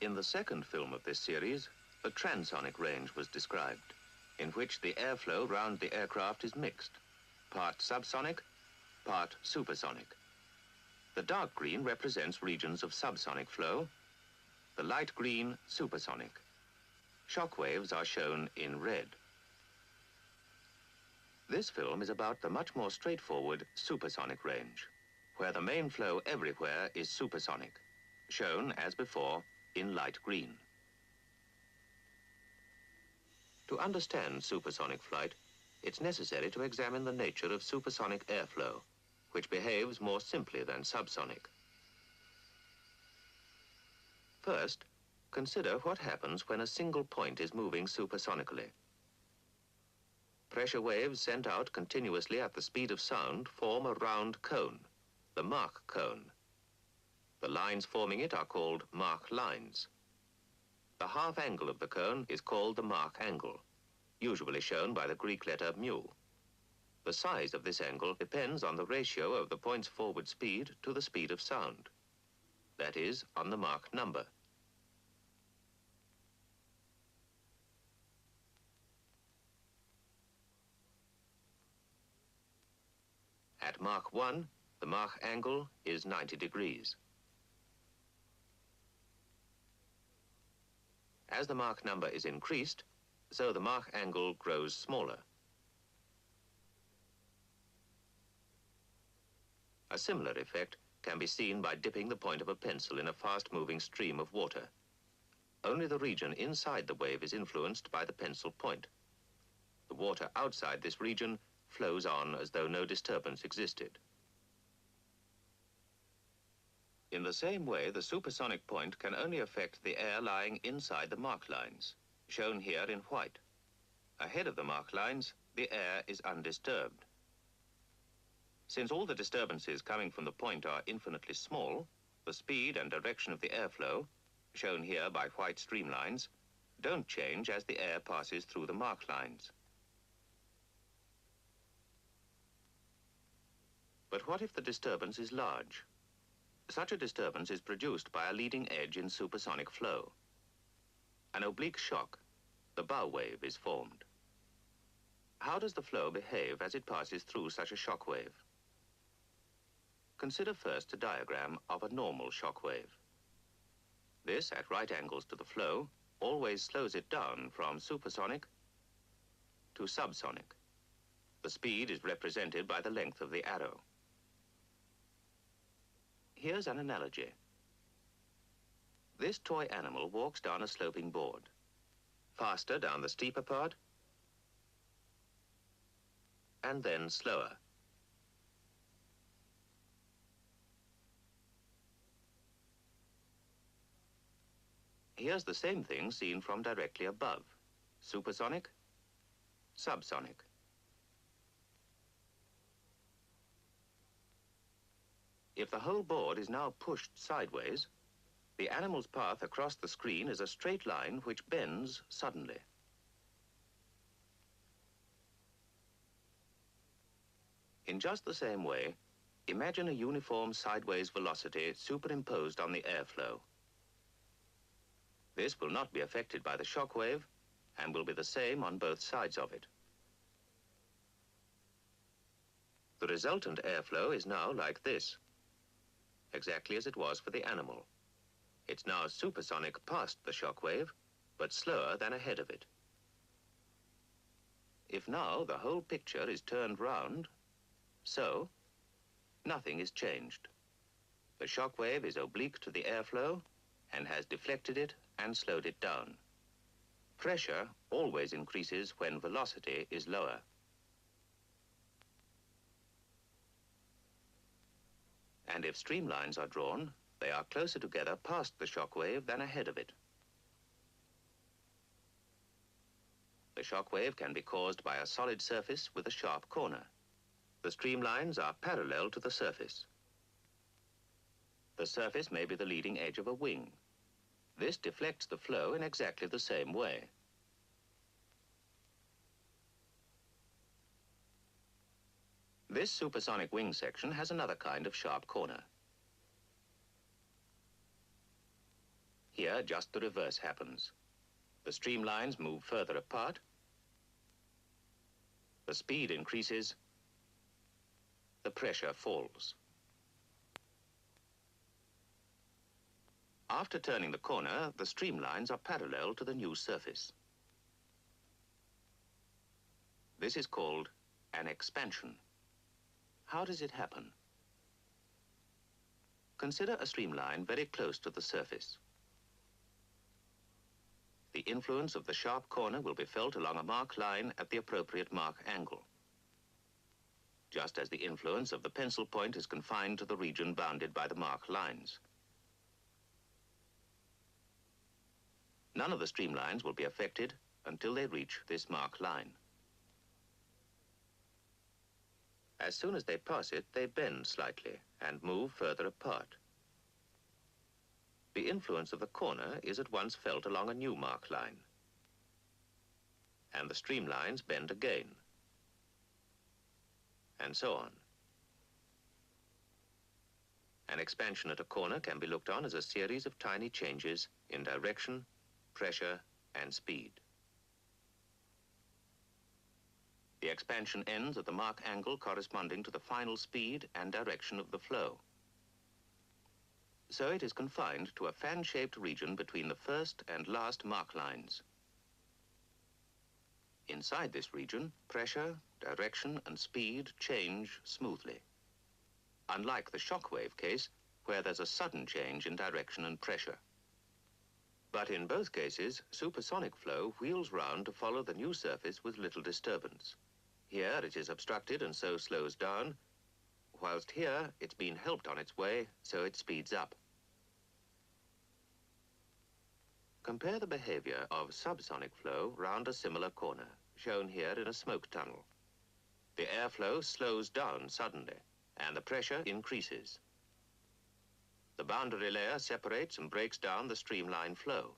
In the second film of this series, the transonic range was described, in which the airflow round the aircraft is mixed, part subsonic, part supersonic. The dark green represents regions of subsonic flow, the light green supersonic. Shock waves are shown in red. This film is about the much more straightforward supersonic range, where the main flow everywhere is supersonic, shown, as before, in light green. To understand supersonic flight, it's necessary to examine the nature of supersonic airflow, which behaves more simply than subsonic. First, consider what happens when a single point is moving supersonically. Pressure waves sent out continuously at the speed of sound form a round cone, the Mach cone. The lines forming it are called Mach lines. The half angle of the cone is called the Mach angle, usually shown by the Greek letter mu. The size of this angle depends on the ratio of the point's forward speed to the speed of sound, that is, on the Mach number. At Mach 1, the Mach angle is 90 degrees. As the Mach number is increased, so the Mach angle grows smaller. A similar effect can be seen by dipping the point of a pencil in a fast-moving stream of water. Only the region inside the wave is influenced by the pencil point. The water outside this region flows on as though no disturbance existed. In the same way, the supersonic point can only affect the air lying inside the Mach lines, shown here in white. Ahead of the Mach lines, the air is undisturbed. Since all the disturbances coming from the point are infinitely small, the speed and direction of the airflow, shown here by white streamlines, don't change as the air passes through the Mach lines. But what if the disturbance is large? Such a disturbance is produced by a leading edge in supersonic flow. An oblique shock, the bow wave, is formed. How does the flow behave as it passes through such a shock wave? Consider first a diagram of a normal shock wave. This, at right angles to the flow, always slows it down from supersonic to subsonic. The speed is represented by the length of the arrow. Here's an analogy. This toy animal walks down a sloping board, faster down the steeper part, and then slower. Here's the same thing seen from directly above, supersonic, subsonic. If the whole board is now pushed sideways, the animal's path across the screen is a straight line which bends suddenly. In just the same way, imagine a uniform sideways velocity superimposed on the airflow. This will not be affected by the shock wave and will be the same on both sides of it. The resultant airflow is now like this, exactly as it was for the animal. It's now supersonic past the shock wave, but slower than ahead of it. If now the whole picture is turned round, so, nothing is changed. The shock wave is oblique to the airflow and has deflected it and slowed it down. Pressure always increases when velocity is lower. And if streamlines are drawn, they are closer together past the shock wave than ahead of it. The shock wave can be caused by a solid surface with a sharp corner. The streamlines are parallel to the surface. The surface may be the leading edge of a wing. This deflects the flow in exactly the same way. This supersonic wing section has another kind of sharp corner. Here, just the reverse happens. The streamlines move further apart, the speed increases, the pressure falls. After turning the corner, the streamlines are parallel to the new surface. This is called an expansion. How does it happen? Consider a streamline very close to the surface. The influence of the sharp corner will be felt along a mark line at the appropriate mark angle, just as the influence of the pencil point is confined to the region bounded by the mark lines. None of the streamlines will be affected until they reach this mark line. As soon as they pass it, they bend slightly and move further apart. The influence of the corner is at once felt along a new mark line, and the streamlines bend again, and so on. An expansion at a corner can be looked on as a series of tiny changes in direction, pressure, and speed. The expansion ends at the mark angle corresponding to the final speed and direction of the flow. So it is confined to a fan-shaped region between the first and last mark lines. Inside this region, pressure, direction, and speed change smoothly, unlike the shock wave case, where there's a sudden change in direction and pressure. But in both cases, supersonic flow wheels round to follow the new surface with little disturbance. Here it is obstructed and so slows down, whilst here it's been helped on its way, so it speeds up. Compare the behavior of subsonic flow round a similar corner, shown here in a smoke tunnel. The airflow slows down suddenly, and the pressure increases. The boundary layer separates and breaks down the streamline flow.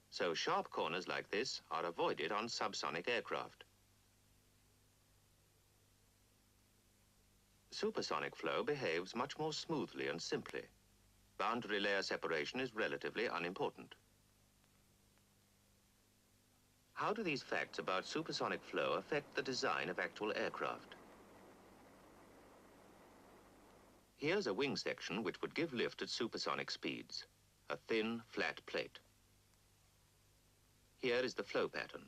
So sharp corners like this are avoided on subsonic aircraft. Supersonic flow behaves much more smoothly and simply. Boundary layer separation is relatively unimportant. How do these facts about supersonic flow affect the design of actual aircraft? Here's a wing section which would give lift at supersonic speeds, a thin, flat plate. Here is the flow pattern.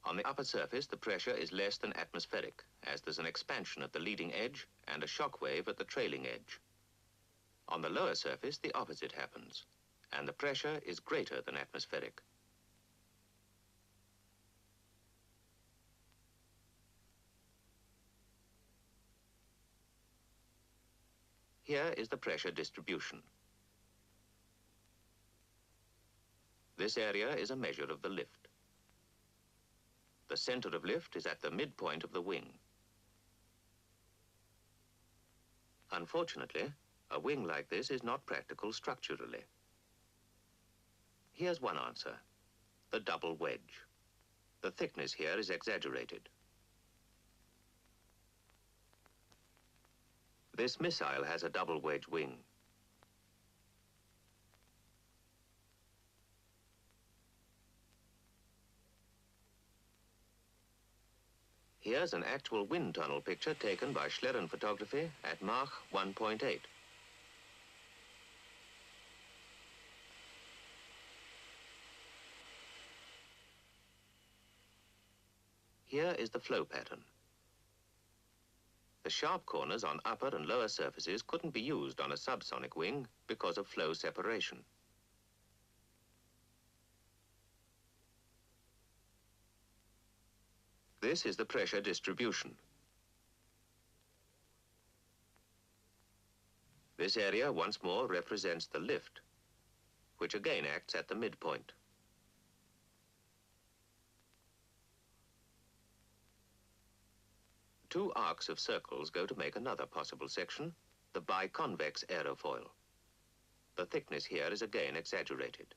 On the upper surface, the pressure is less than atmospheric, as there's an expansion at the leading edge and a shock wave at the trailing edge. On the lower surface, the opposite happens, and the pressure is greater than atmospheric. Here is the pressure distribution. This area is a measure of the lift. The center of lift is at the midpoint of the wing. Unfortunately, a wing like this is not practical structurally. Here's one answer: the double wedge. The thickness here is exaggerated. This missile has a double wedge wing. Here's an actual wind tunnel picture taken by Schlerin Photography at Mach 1.8. Here is the flow pattern. The sharp corners on upper and lower surfaces couldn't be used on a subsonic wing because of flow separation. This is the pressure distribution. This area once more represents the lift, which again acts at the midpoint. Two arcs of circles go to make another possible section, the biconvex aerofoil. The thickness here is again exaggerated.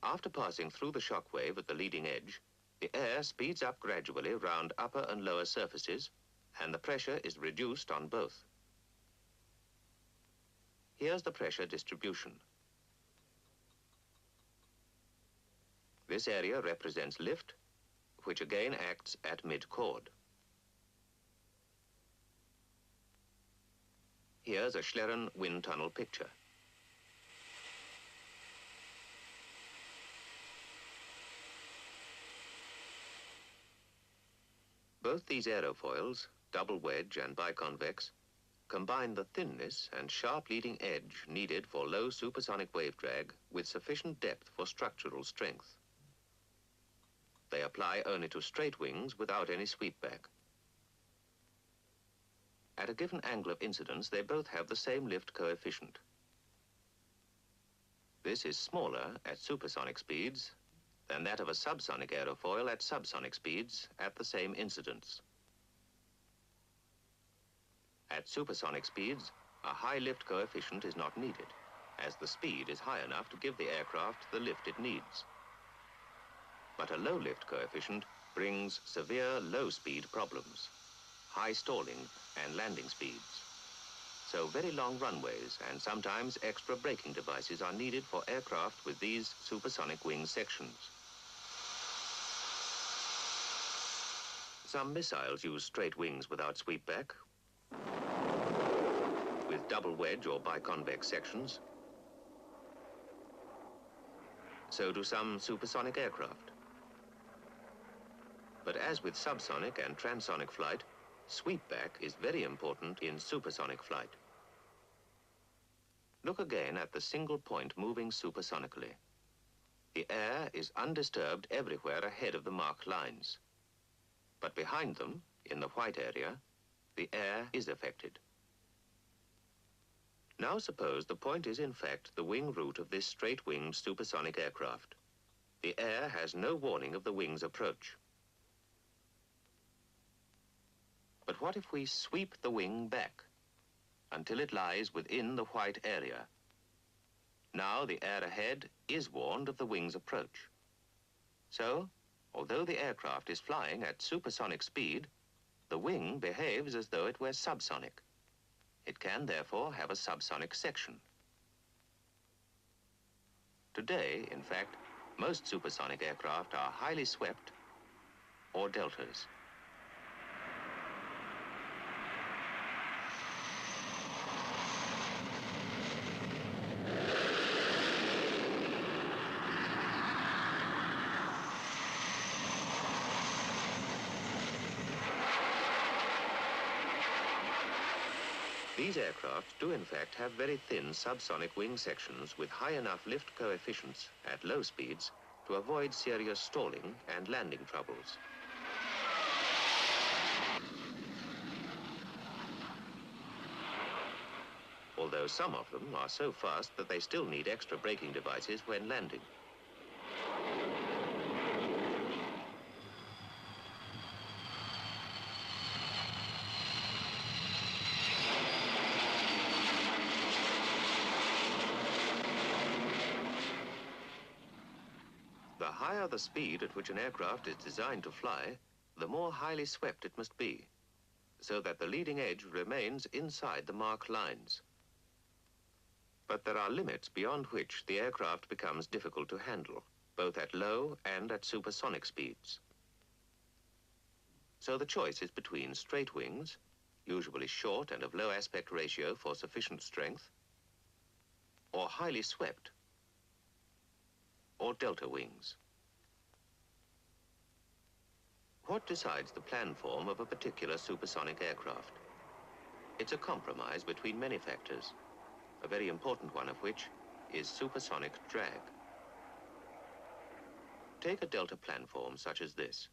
After passing through the shock wave at the leading edge, the air speeds up gradually round upper and lower surfaces, and the pressure is reduced on both. Here's the pressure distribution. This area represents lift, which again acts at mid-chord. Here's a Schlieren wind tunnel picture. Both these aerofoils, double wedge and biconvex, combine the thinness and sharp leading edge needed for low supersonic wave drag with sufficient depth for structural strength. They apply only to straight wings without any sweepback. At a given angle of incidence, they both have the same lift coefficient. This is smaller at supersonic speeds than that of a subsonic aerofoil at subsonic speeds at the same incidence. At supersonic speeds, a high lift coefficient is not needed, as the speed is high enough to give the aircraft the lift it needs. But a low lift coefficient brings severe low-speed problems, high stalling and landing speeds. So very long runways and sometimes extra braking devices are needed for aircraft with these supersonic wing sections. Some missiles use straight wings without sweepback, with double wedge or biconvex sections. So do some supersonic aircraft. But as with subsonic and transonic flight, sweepback is very important in supersonic flight. Look again at the single point moving supersonically. The air is undisturbed everywhere ahead of the marked lines. But behind them, in the white area, the air is affected. Now suppose the point is in fact the wing root of this straight-winged supersonic aircraft. The air has no warning of the wing's approach. But what if we sweep the wing back until it lies within the white area? Now the air ahead is warned of the wing's approach. So, although the aircraft is flying at supersonic speed, the wing behaves as though it were subsonic. It can therefore have a subsonic section. Today, in fact, most supersonic aircraft are highly swept or deltas. These aircraft do in fact have very thin subsonic wing sections with high enough lift coefficients at low speeds to avoid serious stalling and landing troubles. Although some of them are so fast that they still need extra braking devices when landing. The higher the speed at which an aircraft is designed to fly, the more highly swept it must be, so that the leading edge remains inside the marked lines. But there are limits beyond which the aircraft becomes difficult to handle, both at low and at supersonic speeds. So the choice is between straight wings, usually short and of low aspect ratio for sufficient strength, or highly swept, or delta wings. What decides the plan form of a particular supersonic aircraft? It's a compromise between many factors, a very important one of which is supersonic drag. Take a delta planform such as this.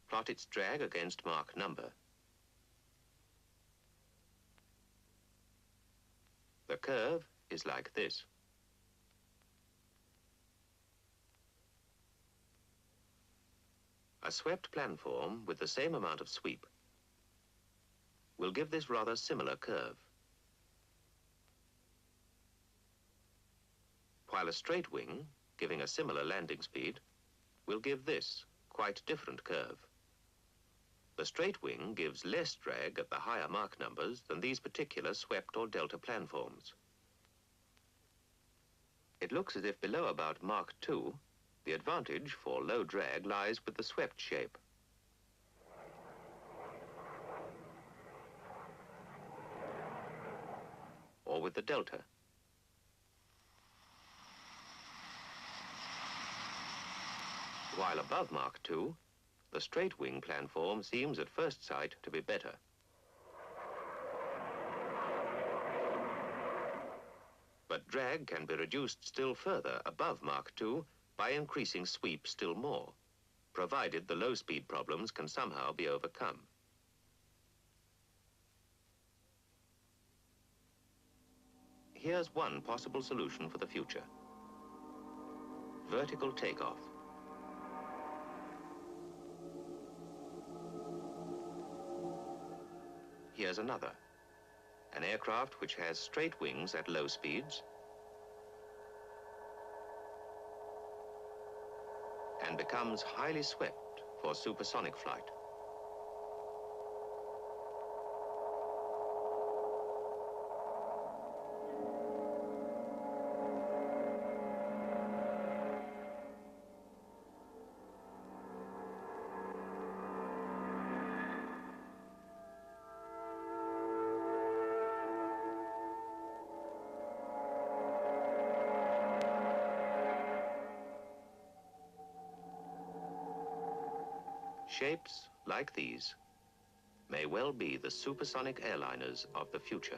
Plot its drag against Mach number. The curve is like this. A swept planform with the same amount of sweep will give this rather similar curve, while a straight wing, giving a similar landing speed, will give this quite different curve. The straight wing gives less drag at the higher Mach numbers than these particular swept or delta planforms. It looks as if below about Mach 2, the advantage for low drag lies with the swept shape. Or with the delta. While above Mach 2, the straight wing planform seems at first sight to be better. But drag can be reduced still further above Mach 2 by increasing sweep still more, provided the low-speed problems can somehow be overcome. Here's one possible solution for the future. Vertical takeoff. Here's another. An aircraft which has straight wings at low speeds and becomes highly swept for supersonic flight. Shapes like these may well be the supersonic airliners of the future.